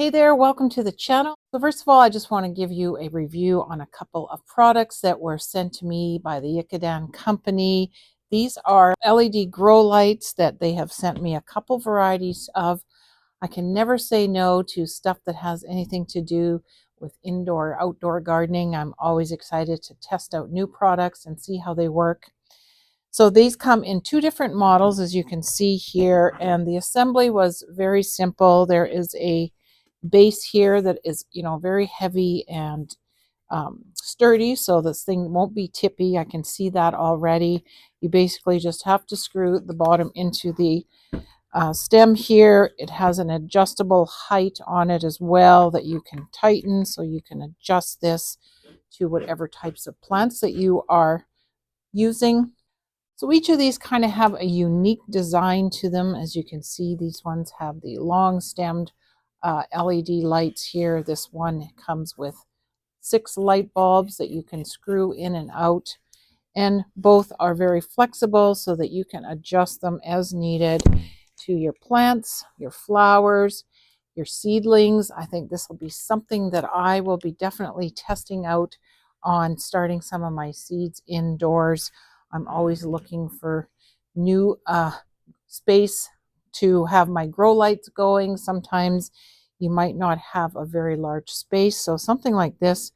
Hey there, welcome to the channel. So first of all, I just want to give you a review on a couple of products that were sent to me by the Yikedan company. These are LED grow lights that they have sent me a couple varieties of. I can never say no to stuff that has anything to do with indoor or outdoor gardening. I'm always excited to test out new products and see how they work. So these come in two different models, as you can see here, and the assembly was very simple. There is a base here that is, very heavy and sturdy, so this thing won't be tippy. I can see that already. You basically just have to screw the bottom into the stem here. It has an adjustable height on it as well that you can tighten, so you can adjust this to whatever types of plants that you are using. So each of these kind of have a unique design to them. As you can see, these ones have the long stemmed LED lights here. This one comes with 6 light bulbs that you can screw in and out, and both are very flexible so that you can adjust them as needed to your plants, your flowers, your seedlings. I think this will be something that I will be definitely testing out on starting some of my seeds indoors. I'm always looking for new space to have my grow lights going. Sometimes you might not have a very large space, so something like this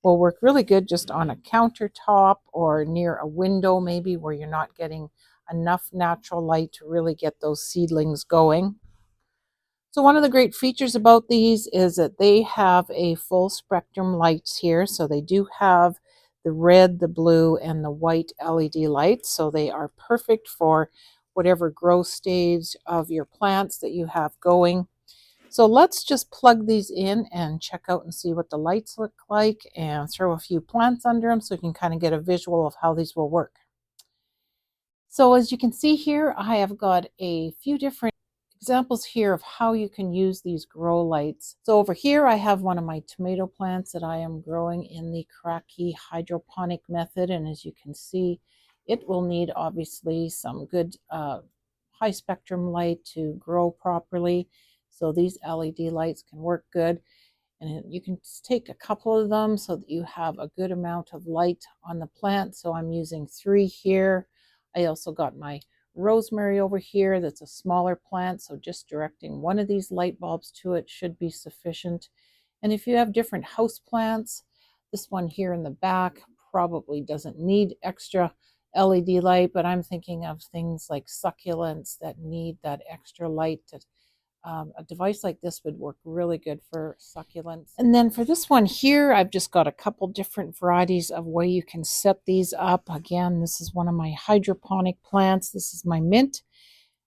will work really good just on a countertop or near a window, maybe where you're not getting enough natural light to really get those seedlings going. So one of the great features about these is that they have a full spectrum lights here. So they do have the red, the blue, and the white LED lights. So they are perfect for whatever growth stage of your plants that you have going. So let's just plug these in and check out and see what the lights look like and throw a few plants under them so you can kind of get a visual of how these will work. So as you can see here, I have got a few different examples here of how you can use these grow lights. So over here I have one of my tomato plants that I am growing in the Kratky hydroponic method, and as you can see, it will need obviously some good high spectrum light to grow properly. So these LED lights can work good, and you can take a couple of them so that you have a good amount of light on the plant. So I'm using 3 here. I also got my rosemary over here that's a smaller plant, so just directing one of these light bulbs to it should be sufficient. And if you have different house plants, this one here in the back probably doesn't need extra LED light, but I'm thinking of things like succulents that need that extra light. A device like this would work really good for succulents. And then for this one here, I've just got a couple different varieties of way you can set these up. Again, this is one of my hydroponic plants. This is my mint.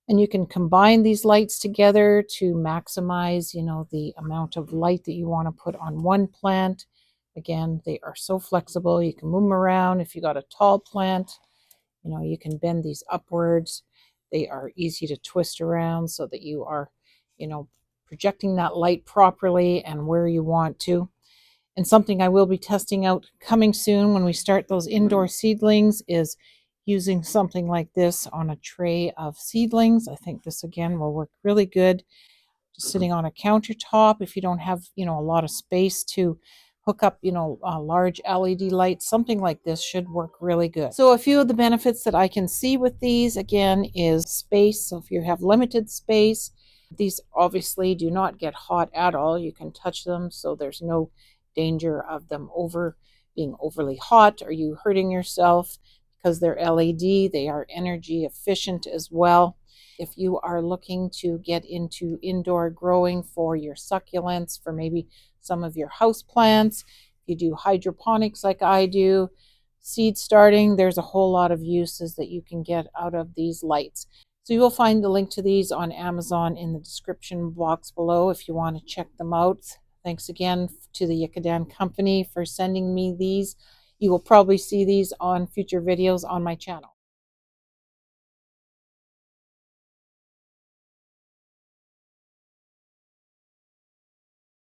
And you can combine these lights together to maximize, the amount of light that you want to put on one plant. Again, they are so flexible. You can move them around. If you got a tall plant, you can bend these upwards. They are easy to twist around so that you are projecting that light properly and where you want to. And something I will be testing out coming soon when we start those indoor seedlings is using something like this on a tray of seedlings. I think this again will work really good just sitting on a countertop. If you don't have a lot of space to hook up large LED lights, something like this should work really good. So a few of the benefits that I can see with these again is space. So if you have limited space, these obviously do not get hot at all. You can touch them, so there's no danger of them being overly hot or you hurting yourself. Because they're LED, they are energy efficient as well. If you are looking to get into indoor growing for your succulents, for maybe some of your house plants, if you do hydroponics like I do, seed starting, there's a whole lot of uses that you can get out of these lights. So you will find the link to these on Amazon in the description box below if you want to check them out. Thanks again to the Yikedan company for sending me these. You will probably see these on future videos on my channel.